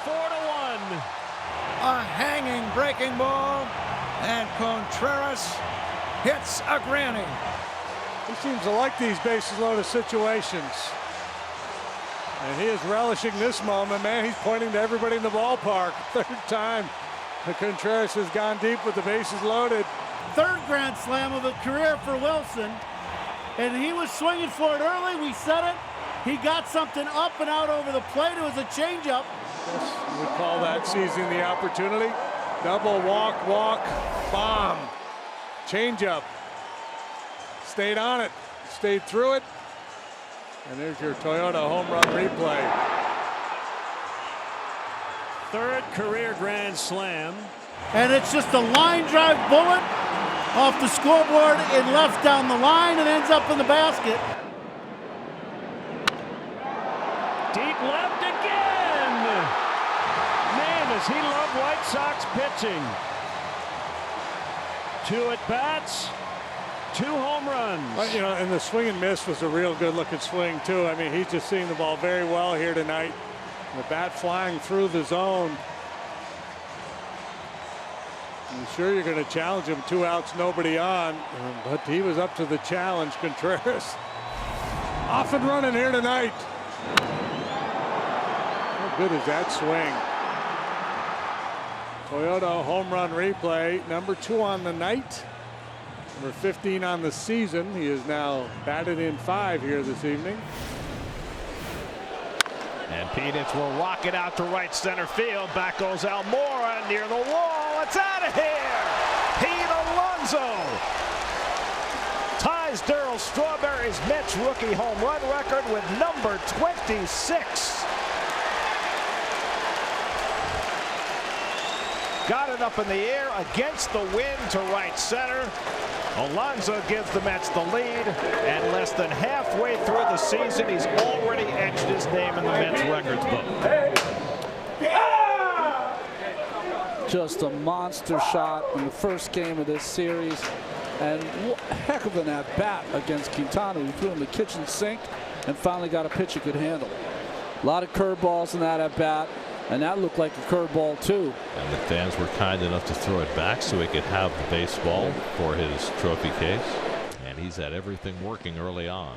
4-1. A hanging breaking ball, and Contreras hits a granny. He seems to like these bases loaded situations. And he is relishing this moment, man. He's pointing to everybody in the ballpark. Third time the Contreras has gone deep with the bases loaded. Third grand slam of a career for Wilson. And he was swinging for it early. We said it. He got something up and out over the plate. It was a changeup. Yes, we call that seizing the opportunity. Double walk, bomb. Changeup. Stayed on it. Stayed through it. And there's your Toyota home run replay. Third career grand slam. And it's just a line drive bullet off the scoreboard and left down the line and ends up in the basket. Deep left again. Man, does he love White Sox pitching. 2 at-bats, 2 home runs. But, you know, and the swing and miss was a real good-looking swing, too. I mean, he's just seeing the ball very well here tonight. The bat flying through the zone. I'm sure you're going to challenge him. 2 outs, nobody on. But he was up to the challenge. Contreras off and running here tonight. How good is that swing? Toyota home run replay. Number 2 on the night. Number 15 on the season. He is now batted in 5 here this evening. And Peanuts will rock it out to right center field. Back goes Almora near the wall. It's out of here. Pete Alonso ties Darryl Strawberry's Mets rookie home run record with number 26. Got it up in the air against the wind to right center. Alonso gives the Mets the lead, and less than halfway through the season, he's already etched his name in the Mets records book. Just a monster shot in the first game of this series, and heck of an at-bat against Quintana, who threw in the kitchen sink and finally got a pitch he could handle. A lot of curveballs in that at-bat, and that looked like a curveball too. And the fans were kind enough to throw it back so he could have the baseball for his trophy case. And he's had everything working early on.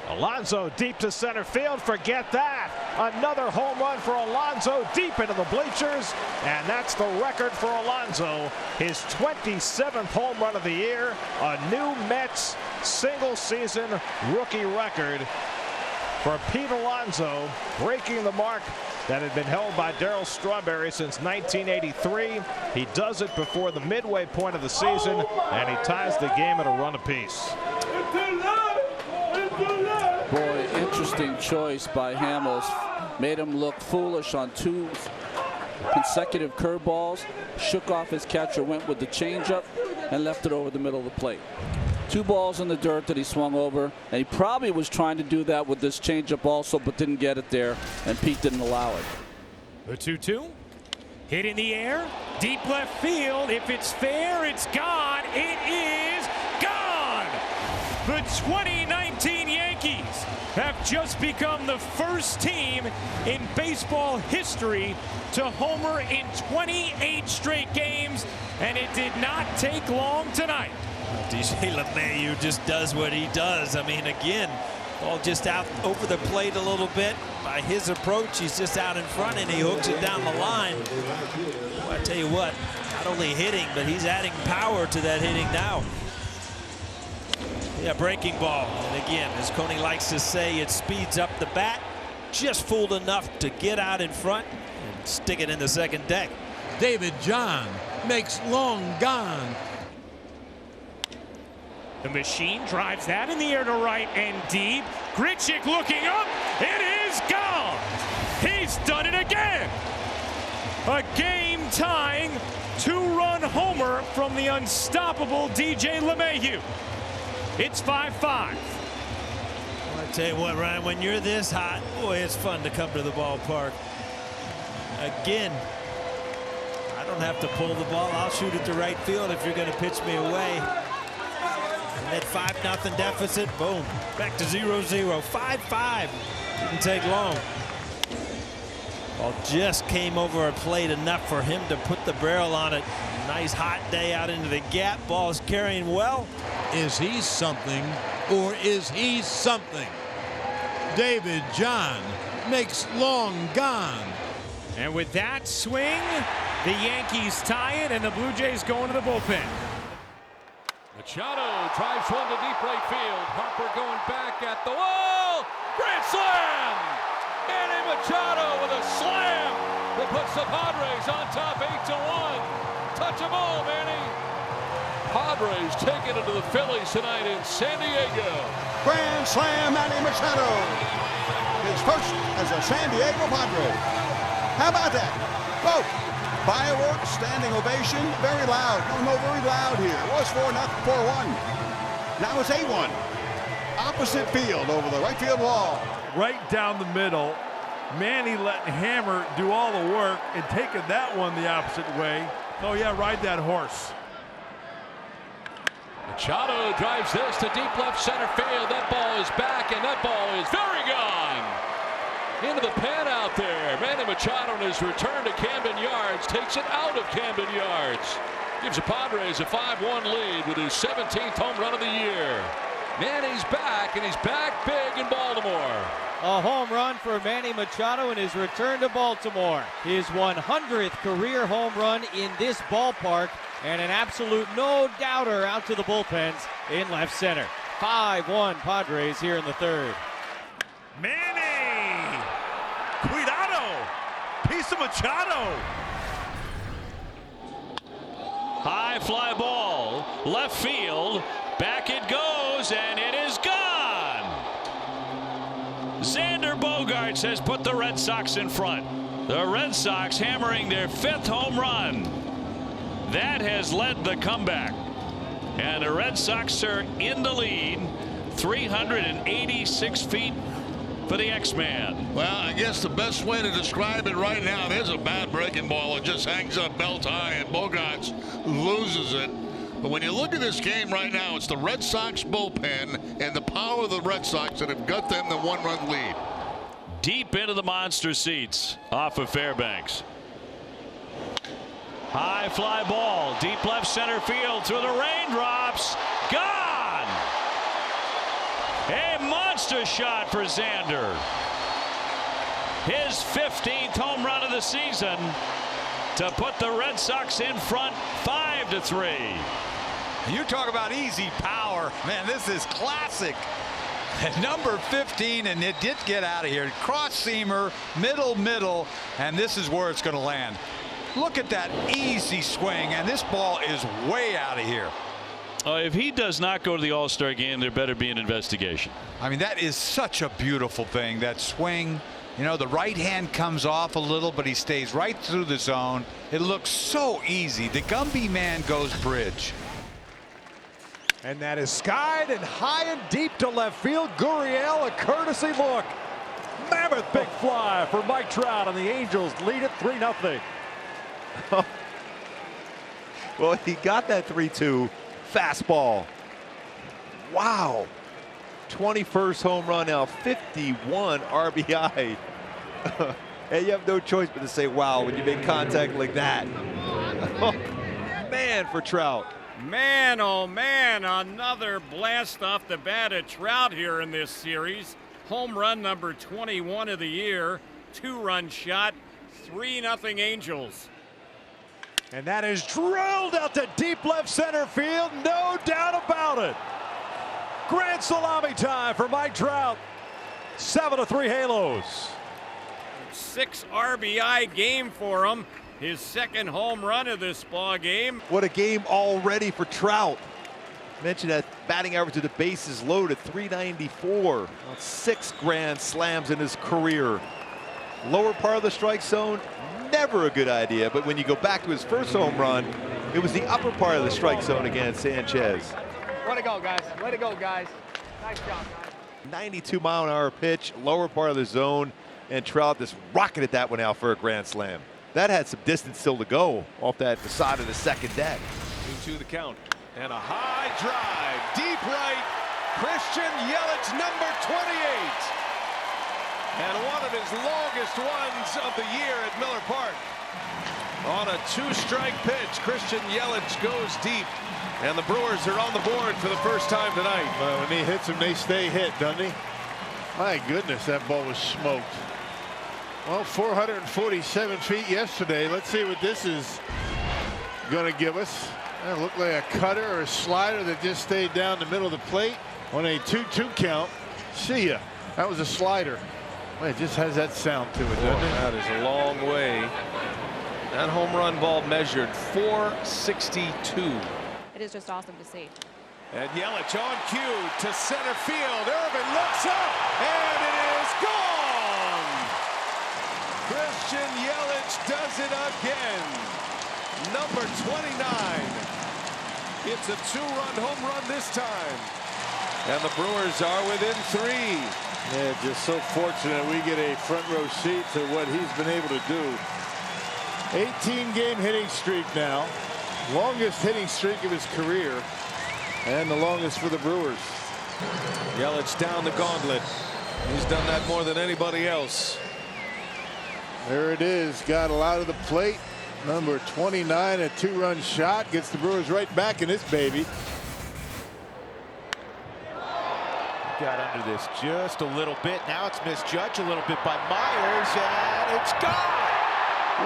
Alonso deep to center field. Forget that. Another home run for Alonso deep into the bleachers. And that's the record for Alonso. His 27th home run of the year. A new Mets single season rookie record for Pete Alonso, breaking the mark that had been held by Darryl Strawberry since 1983. He does it before the midway point of the season, and he ties the game at a run apiece. Boy, interesting choice by Hamels. Made him look foolish on 2 consecutive curveballs. Shook off his catcher, went with the changeup, and left it over the middle of the plate. 2 balls in the dirt that he swung over, and he probably was trying to do that with this changeup also, but didn't get it there, and Pete didn't allow it. The 2-2, hit in the air, deep left field. If it's fair, it's gone. It is gone. The 2019 Yankees have just become the first team in baseball history to homer in 28 straight games, and it did not take long tonight. DJ LeMahieu just does what he does. I mean, again, ball just out over the plate a little bit. By his approach, he's just out in front and he hooks it down the line. Well, I tell you what, not only hitting, but he's adding power to that hitting now. Yeah, breaking ball. And again, as Coney likes to say, it speeds up the bat. Just fooled enough to get out in front and stick it in the second deck. David John makes long gone. The machine drives that in the air to right and deep. Grichuk looking up. It is gone. He's done it again. A game-tying 2-run homer from the unstoppable DJ LeMahieu. It's 5-5. I tell you what, Ryan, when you're this hot, boy, it's fun to come to the ballpark. Again, I don't have to pull the ball. I'll shoot it to right field if you're going to pitch me away. That 5-0 deficit, boom, back to 0-0. 5-5. Didn't take long. Well, just came over a plate enough for him to put the barrel on it. Nice hot day out into the gap. Ball's carrying well. Is he something or is he something? David John makes long gone. And with that swing, the Yankees tie it, and the Blue Jays go into the bullpen. Machado drives one to deep right field. Harper going back at the wall. Grand slam! Manny Machado with a slam that puts the Padres on top 8-1. Touch them all, Manny. Padres taking it to the Phillies tonight in San Diego. Grand slam, Manny Machado. His first as a San Diego Padre. How about that? Both. Fireworks, standing ovation, very loud. No, very loud here. It was 4-1. Now it's 8-1. Opposite field over the right field wall. Right down the middle. Manny letting Hammer do all the work and taking that one the opposite way. Oh yeah, ride that horse. Machado drives this to deep left center field. That ball is back, and that ball is very gone. Into the pen out there. Manny Machado on his return to Camden Yards takes it out of Camden Yards. Gives the Padres a 5-1 lead with his 17th home run of the year. Manny's back, and he's back big in Baltimore. A home run for Manny Machado in his return to Baltimore. His 100th career home run in this ballpark, and an absolute no-doubter out to the bullpens in left center. 5-1 Padres here in the third. Manny! Cuidado! Piece of Machado! High fly ball, left field, back it goes, and it is gone! Xander Bogaerts has put the Red Sox in front. The Red Sox hammering their 5th home run. That has led the comeback. And the Red Sox are in the lead, 386 feet for the X-Man. Well, I guess the best way to describe it right now, there's a bad breaking ball. It just hangs up belt high, and Bogaerts loses it. But when you look at this game right now, it's the Red Sox bullpen and the power of the Red Sox that have got them the 1-run lead. Deep into the monster seats off of Fairbanks. High fly ball, deep left center field through the raindrops. Gone! A monster shot for Xander. His 15th home run of the season to put the Red Sox in front 5-3. You talk about easy power. Man, this is classic. Number 15, and it did get out of here. Cross seamer, middle, and this is where it's going to land. Look at that easy swing, and this ball is way out of here. If he does not go to the All-Star game, there better be an investigation. I mean, that is such a beautiful thing, that swing. You know, the right hand comes off a little, but he stays right through the zone. It looks so easy. The Gumby man goes bridge. And that is skied and high and deep to left field. Gurriel, a courtesy look. Mammoth big fly for Mike Trout, and the Angels lead it 3-0. Well, he got that 3-2 fastball. Wow. 21st home run now, 51 RBI. And you have no choice but to say, wow, when you make contact like that. Oh, man, for Trout. Man, oh man, another blast off the bat of Trout here in this series. Home run number 21 of the year, 2-run shot, 3-0 Angels. And that is drilled out to deep left center field, no doubt about it. Grand salami time for Mike Trout. 7-3 Halos. 6 RBI game for him. His 2nd home run of this ball game. What a game already for Trout. Mentioned that batting average of the bases loaded, 394. 6 grand slams in his career. Lower part of the strike zone, never a good idea. But when you go back to his first home run, it was the upper part of the strike zone against Sanchez. Let it go, guys. Let it go, guys. Nice job, guys. 92-mile-an-hour pitch, lower part of the zone, and Trout just rocketed that one out for a grand slam. That had some distance still to go off the side of the second deck. 2-2 the count, and a high drive, deep right. Christian Yelich, number 28. And one of his longest ones of the year at Miller Park. On a 2-strike pitch, Christian Yelich goes deep. And the Brewers are on the board for the first time tonight. Well, when he hits them, they stay hit, doesn't he? My goodness, that ball was smoked. Well, 447 feet yesterday. Let's see what this is going to give us. That looked like a cutter or a slider that just stayed down the middle of the plate on a 2-2 count. See ya. That was a slider. Well, it just has that sound to it, doesn't it? That is a long way. That home run ball measured 462. It is just awesome to see. And Yelich on cue to center field. Irvin looks up, and it is gone. Christian Yelich does it again. Number 29. It's a 2-run home run this time. And the Brewers are within 3. Yeah, just so fortunate we get a front row seat to what he's been able to do. 18-game hitting streak now. Longest hitting streak of his career. And the longest for the Brewers. Yelich down the gauntlet. He's done that more than anybody else. There it is. Got a lot of the plate. Number 29, a 2-run shot. Gets the Brewers right back in this baby. Got under this just a little bit. Now it's misjudged a little bit by Myers, and it's gone.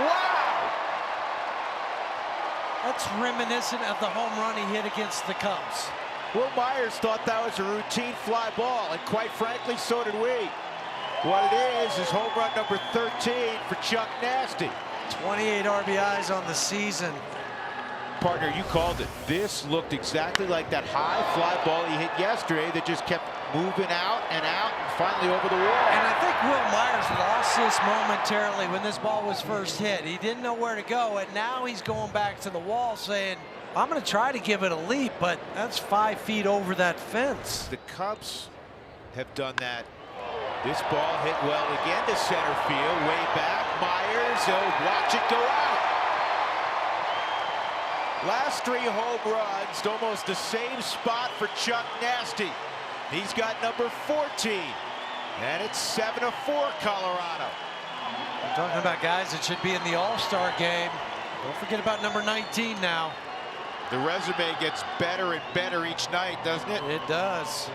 Wow! That's reminiscent of the home run he hit against the Cubs. Will Myers thought that was a routine fly ball, and quite frankly, so did we. What it is home run number 13 for Chuck Nasty. 28 RBIs on the season. Partner, you called it. This looked exactly like that high fly ball he hit yesterday that just kept moving out and finally over the wall. And I think Will Myers lost this momentarily when this ball was first hit. He didn't know where to go, and now he's going back to the wall saying, I'm going to try to give it a leap, but that's 5 feet over that fence. The Cubs have done that. This ball hit well again to center field, way back. Myers, watch it go out. Last 3 home runs, almost the same spot for Chuck Nasty. He's got number 14, and it's 7-4 Colorado. I'm talking about guys that should be in the All-Star game. Don't forget about number 19 now. The resume gets better and better each night, doesn't it? It does.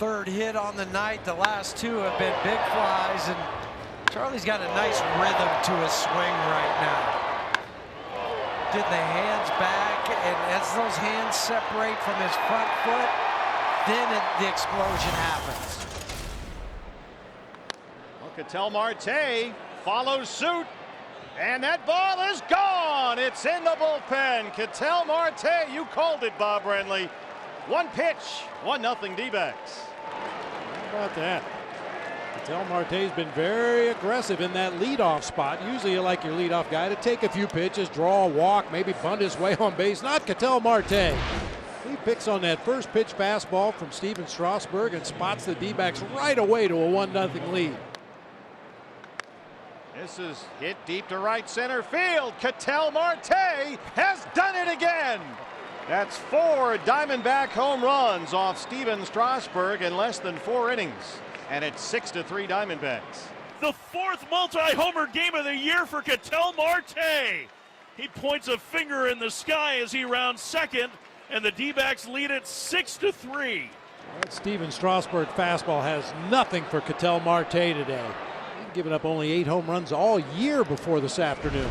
3rd hit on the night. The last 2 have been big flies, and Charlie's got a nice rhythm to his swing right now. Getting the hands back, and as those hands separate from his front foot, then the explosion happens. Well, Ketel Marte follows suit, and that ball is gone. It's in the bullpen. Ketel Marte, you called it, Bob Renly. 1 pitch, 1-0 D-backs. How about that? Ketel Marte's been very aggressive in that leadoff spot. Usually you like your leadoff guy to take a few pitches, draw a walk, maybe bunt his way on base. Not Ketel Marte. He picks on that first pitch fastball from Steven Strasburg and spots the D-backs right away to a 1-0 lead. This is hit deep to right center field. Ketel Marte has done it again. That's 4 Diamondback home runs off Steven Strasburg in less than 4 innings. And it's 6-3 Diamondbacks. The 4th multi-homer game of the year for Ketel Marte. He points a finger in the sky as he rounds second, and the D-backs lead it 6-3. That Steven Strasburg fastball has nothing for Ketel Marte today. He's given up only 8 home runs all year before this afternoon.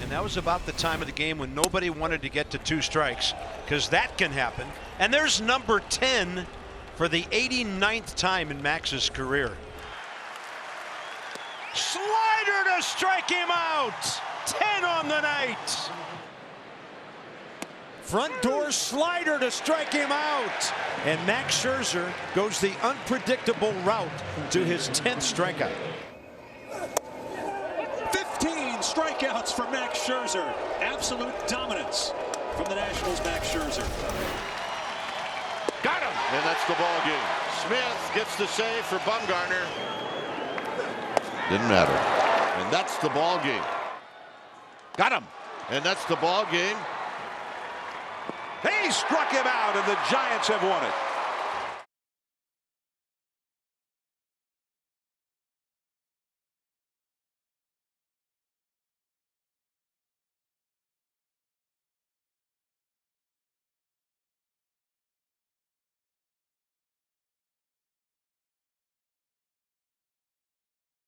And that was about the time of the game when nobody wanted to get to 2 strikes, because that can happen. And there's number 10 for the 89th time in Max's career. Slider to strike him out. 10 on the night. Front door slider to strike him out. And Max Scherzer goes the unpredictable route to his 10th strikeout. 15 strikeouts for Max Scherzer. Absolute dominance from the Nationals' Max Scherzer. Got him! And that's the ball game. Smith gets the save for Bumgarner. Didn't matter. And that's the ball game. Got him! And that's the ball game. He struck him out, and the Giants have won it.